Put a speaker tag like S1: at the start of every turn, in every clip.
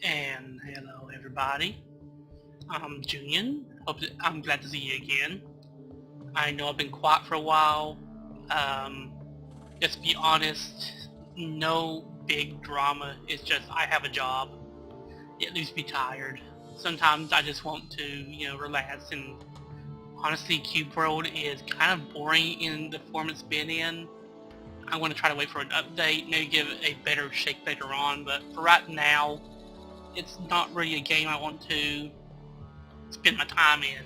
S1: And hello everybody, I'm Junior. I'm glad to see you again. I know I've been quiet for a while. Just to be honest, no big drama. It's just I have a job. It leaves me tired. Sometimes I just want to, relax, and honestly Cube World is kind of boring in the form it's been in. I'm going to try to wait for an update, maybe give it a better shake later on, but for right now, it's not really a game I want to spend my time in.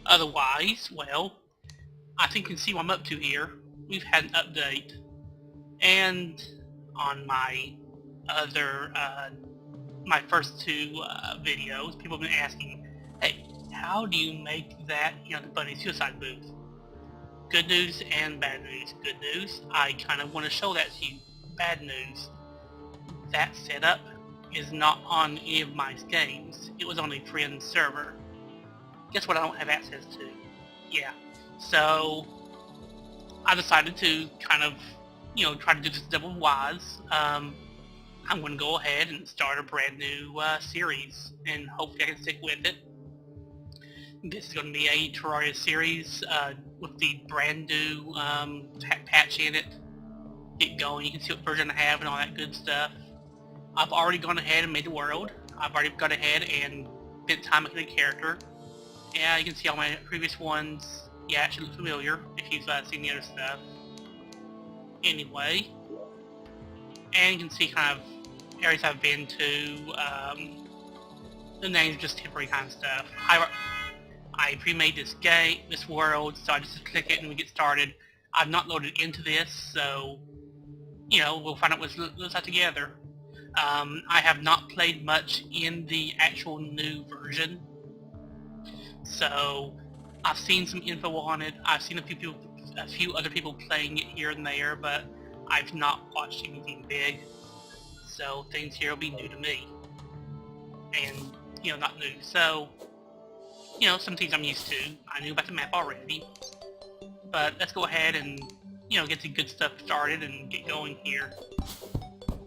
S1: Otherwise, well, I think you can see what I'm up to here. We've had an update, and on my other, my first two videos, people have been asking, hey, how do you make that, the bunny suicide booth? Good news and bad news. Good news, I kind of want to show that to you. Bad news, that setup is not on any of my games. It was on a friend's server. Guess what I don't have access to? Yeah. So I decided to kind of, try to do this double wise. I'm going to go ahead and start a brand new series, and hopefully I can stick with it. This is going to be a Terraria series with the brand new patch in it. Get going, you can see what version I have and all that good stuff. I've already gone ahead and made the world. I've already gone ahead and spent time making a character. Yeah, you can see all my previous ones. Yeah, it should look familiar if you've seen the other stuff. Anyway, and you can see kind of areas I've been to. The names are just temporary kind of stuff. I pre-made this game, this world, so I just click it and we get started. I've not loaded into this, so we'll find out what it looks like together. I have not played much in the actual new version, so I've seen some info on it. I've seen a few other people playing it here and there, but I've not watched anything big. So things here will be new to me, and not new. So some things I'm used to. I knew about the map already, but let's go ahead and get the good stuff started and get going here.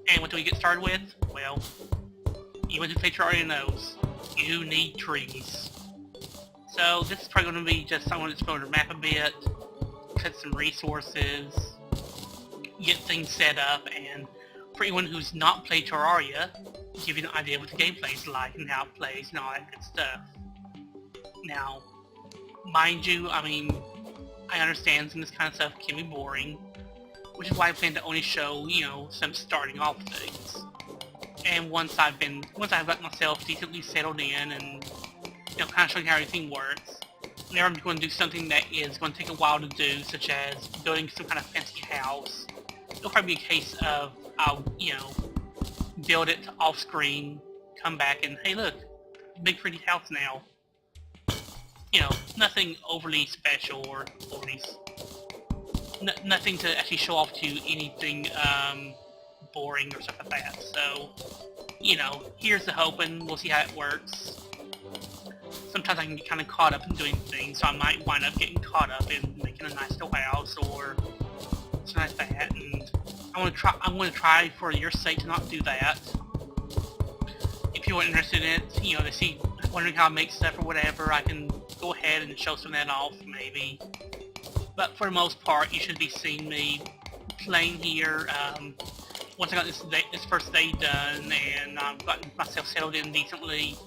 S1: And what do we get started with? Well, anyone who plays Terraria knows, you need trees. So this is probably going to be just someone that's going to map a bit, cut some resources, get things set up, and for anyone who's not played Terraria, give you an idea of what the gameplay is like and how it plays and all that good stuff. Now, mind you, I understand some of this kind of stuff can be boring, which is why I plan to only show, some starting off things. And once I've got myself decently settled in and, kind of showing how everything works, whenever I'm going to do something that is going to take a while to do, such as building some kind of fancy house, it'll probably be a case of I'll, build it off screen, come back and, hey look, big pretty house now. Nothing overly special or overly nothing to actually show off to anything boring or stuff like that. So, here's the hoping. We'll see how it works. Sometimes I can get kind of caught up in doing things, so I might wind up getting caught up in making a nice little house or something like that. And I'm going to try for your sake to not do that. If you're interested in it, to see, wondering how I make stuff or whatever, I can go ahead and show some of that off, maybe. But for the most part, you should be seeing me playing here. Once I got this first day done and I've gotten myself settled in decently,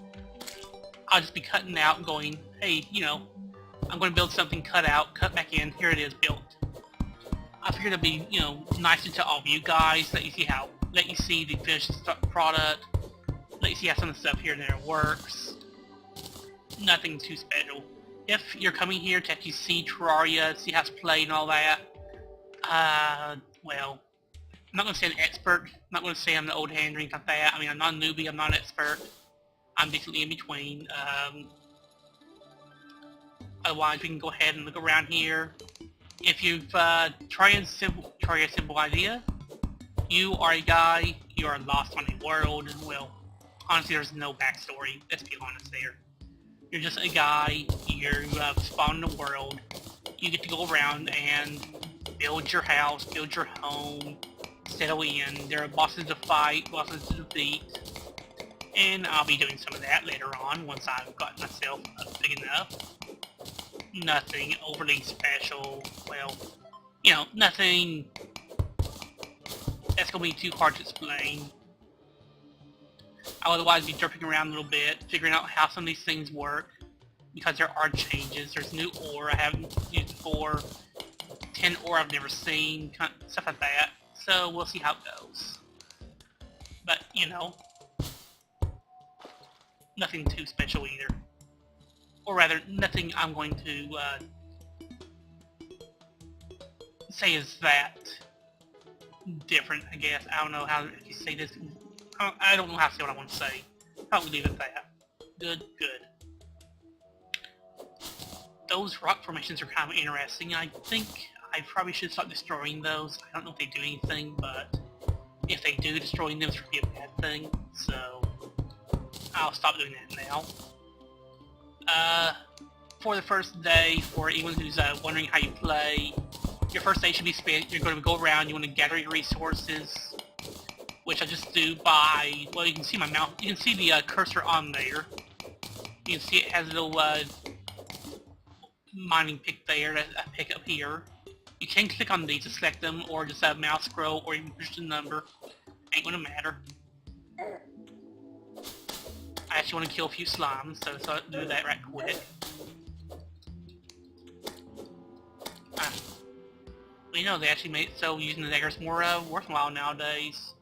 S1: I'll just be cutting out and going, hey, I'm going to build something, cut out, cut back in, here it is, built. I figured it'd be, nicer to all of you guys, let you see the finished product, let you see how some of the stuff here and there works. Nothing too special. If you're coming here to actually see Terraria, see how it's played and all that, well, I'm not going to say an expert. I'm not going to say I'm an old hand drink like that. I'm not a newbie, I'm not an expert. I'm decently in between. Otherwise, we can go ahead and look around here. If you've tried a simple idea, you are a guy, you are lost on a world. Well, honestly, there's no backstory. Let's be honest there. You're just a guy, you're spawned in a world, you get to go around and build your house, build your home, settle in. There are bosses to fight, bosses to defeat. And I'll be doing some of that later on once I've got myself big enough. Nothing overly special. Well, you know, nothing that's going to be too hard to explain. I'll otherwise be derping around a little bit, figuring out how some of these things work, because there are changes. There's new ore I haven't used before, 10 ore I've never seen, stuff like that. So we'll see how it goes. But, you know, nothing too special either. Or rather, nothing I'm going to say is that different, I guess. I don't know how to say this. I don't know how to say what I want to say. How about we leave it at that? Good, good. Those rock formations are kind of interesting. I think I probably should start destroying those. I don't know if they do anything, but if they do, destroying them should be a bad thing. So I'll stop doing that now. For the first day, for anyone who's wondering how you play, your first day should be spent. You're going to go around. You want to gather your resources, which I just do by, well, you can see my mouse. You can see the cursor on there. You can see it has a little mining pick there, a pick up here. You can click on these to select them, or just mouse scroll, or even push the number. Ain't gonna matter. I actually want to kill a few slimes, so I'll do that right quick. Well, you know, they actually made it so using the daggers more worthwhile nowadays.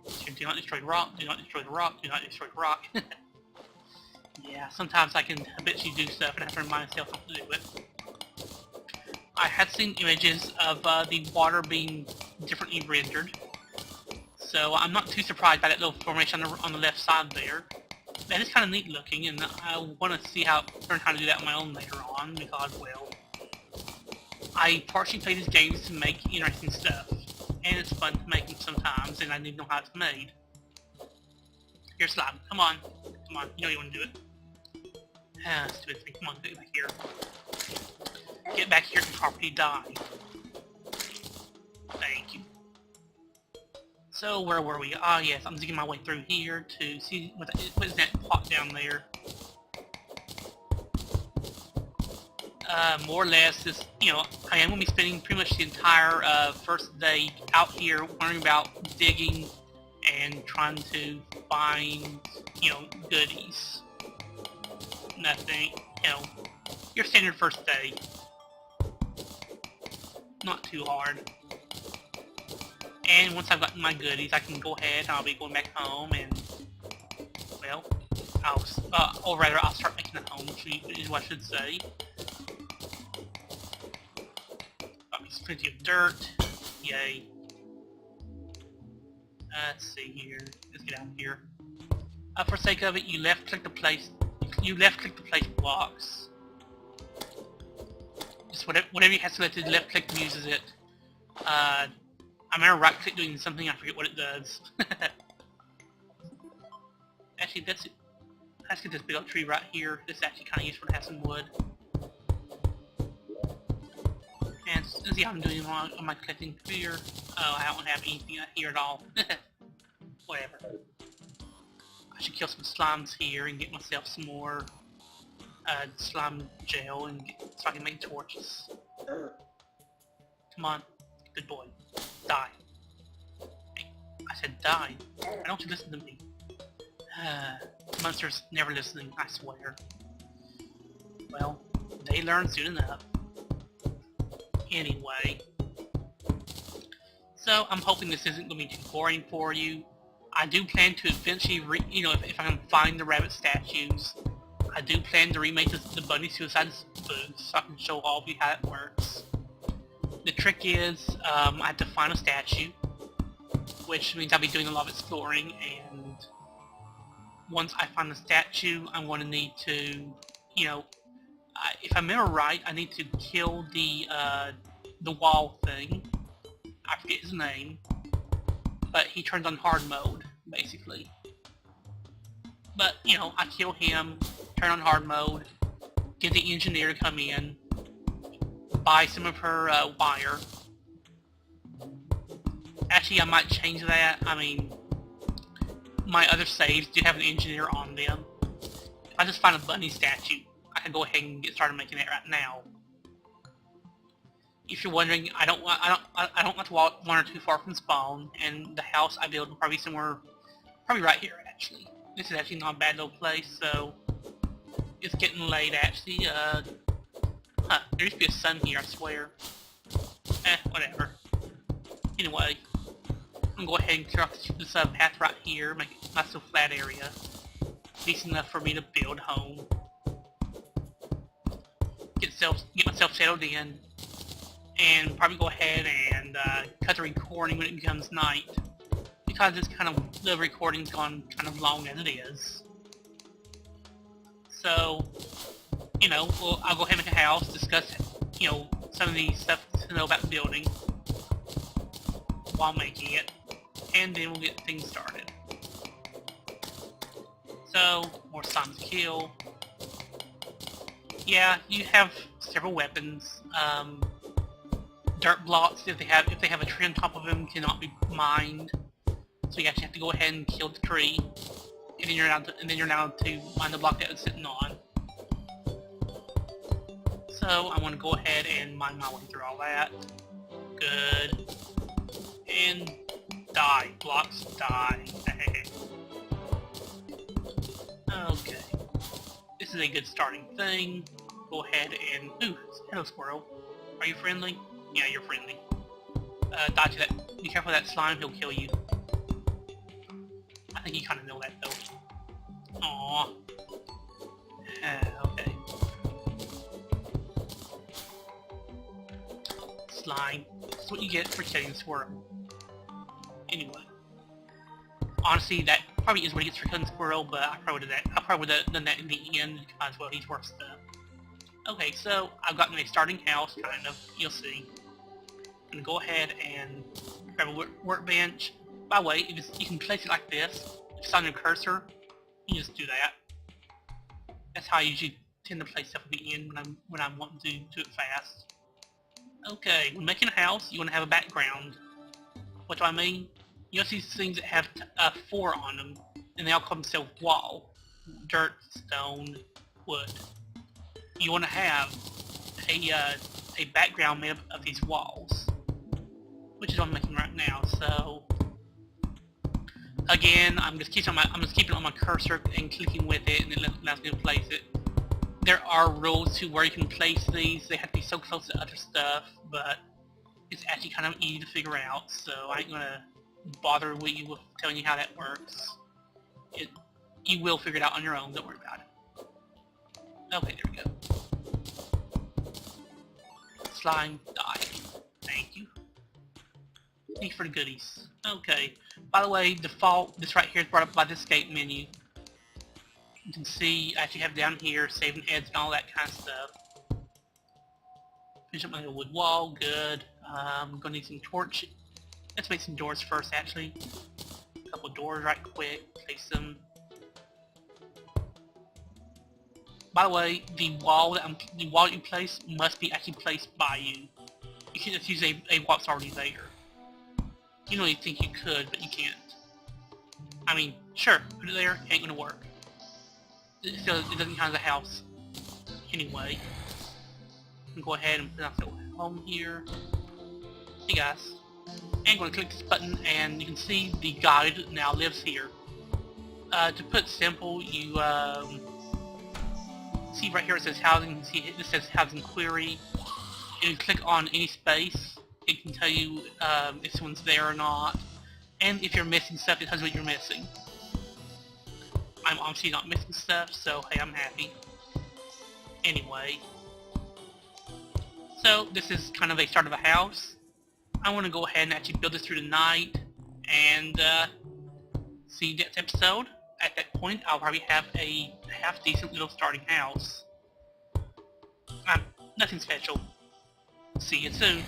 S1: So do not destroy the rock, do not destroy the rock, do not destroy the rock. Yeah, sometimes I can habitually do stuff and have to remind myself not to do it. I had seen images of the water being differently rendered, so I'm not too surprised by that little formation on the left side there. That is kind of neat looking, and I want to see learn how to do that on my own later on, because, well, I partially play these games to make interesting stuff, and it's fun to make them sometimes, and I need to know how it's made. Here, slime, come on, you know you want to do it. Ah, stupid thing, come on, get back here. Get back here and properly die. Thank you. So, where were we? Ah, yes, I'm digging my way through here to see what is that pot down there. More or less, this, you know, I am going to be spending pretty much the entire first day out here learning about digging and trying to find, you know, goodies. Nothing, you know, your standard first day. Not too hard. And once I've gotten my goodies, I can go ahead and I'll be going back home and, well, or rather, I'll start making a home, is what I should say. Got me plenty of dirt. Yay. Let's see here. Let's get out of here. For sake of it, you left click the place blocks. Just whatever you have selected, left click uses it. I remember right click doing something, I forget what it does. Actually, let's get this big old tree right here. This is actually kind of useful to have some wood. And see how I'm doing on my collecting here. Oh, I don't have anything here at all. Whatever. I should kill some slimes here and get myself some more slime gel so I can make torches. Come on, good boy. Die. Hey, I said die. Why don't you listen to me? Monsters never listening, I swear. Well, they learn soon enough. Anyway. So, I'm hoping this isn't going to be too boring for you. I do plan to eventually, if I can find the rabbit statues, I do plan to remake the bunny suicide booth so I can show all of you how it works. The trick is, I have to find a statue, which means I'll be doing a lot of exploring, and once I find the statue, I'm going to need to, if I remember right, I need to kill the wall thing. I forget his name, but he turns on hard mode, basically. But, I kill him, turn on hard mode, get the engineer to come in, buy some of her wire. Actually, I might change that. I mean, my other saves do have an engineer on them. If I just find a bunny statue, I can go ahead and get started making it right now. If you're wondering, I don't want to walk one or two far from spawn, and the house I build will probably be somewhere, probably right here actually. This is actually not a bad little place, so it's getting late actually. There used to be a sun here, I swear. Whatever. Anyway, I'm gonna go ahead and clear off this path right here, make it a nice little flat area, decent enough for me to build home. Get myself settled in, and probably go ahead and cut the recording when it becomes night, because the recording's gone kind of long as it is. So, I'll go ahead and make a house, discuss, some of the stuff to know about the building while making it, and then we'll get things started. So, more slime to kill. Yeah, you have several weapons. Dirt blocks, if they have a tree on top of them, cannot be mined. So you actually have to go ahead and kill the tree, and then you're allowed to mine the block that it's sitting on. So I want to go ahead and mine my way through all that. Good. And die. Blocks die. Okay. This is a good starting thing. Go ahead and... Ooh, hello squirrel. Are you friendly? Yeah, you're friendly. Dodge that. Be careful of that slime, he'll kill you. I think you kinda know that though. Aww. Okay. Slime. That's what you get for killing the squirrel. Anyway. Honestly, that probably is what he gets for killing the squirrel, but I probably would have done that in the end, because, well, he's worth stuff. Okay, so I've gotten a starting house, kind of. You'll see. I'm gonna go ahead and grab a workbench. By the way, you can place it like this. If it's on your cursor, you just do that. That's how I usually tend to place stuff at the end when I'm wanting to do it fast. Okay, when making a house, you want to have a background. What do I mean? You'll see things that have 4 on them, and they all call themselves wall. Dirt, stone, wood. You want to have a background made up of these walls, which is what I'm making right now. So again, I'm just keeping it on my cursor and clicking with it, and it allows me to place it. There are rules to where you can place these. They have to be so close to other stuff, but it's actually kind of easy to figure out. So I ain't gonna bother with you with telling you how that works. You will figure it out on your own. Don't worry about it. Okay, there we go. Slime, die. Thank you. Thank you for the goodies. Okay. By the way, default, this right here is brought up by the escape menu. You can see, I actually have down here, saving heads and all that kind of stuff. Finish up my little wood wall, good. I'm gonna need some torch. Let's make some doors first, actually. A couple doors right quick, place them. By the way, the wall you place must be actually placed by you. You can't just use a wall that's already there. You know, you think you could, but you can't. I mean, sure, put it there, it ain't gonna work. It doesn't count as a house. Anyway, I'm gonna go ahead and put ourselves home here. Hey guys. And I'm gonna click this button, and you can see the guide now lives here. To put simple, you see right here it says housing. See it says housing query. And you click on any space, it can tell you if someone's there or not, and if you're missing stuff, it tells you what you're missing. I'm obviously not missing stuff, so hey, I'm happy. Anyway, so this is kind of a start of a house. I want to go ahead and actually build this through the night, and see you next episode. At that point, I'll probably have a half-decent little starting house. Nothing special. See you soon.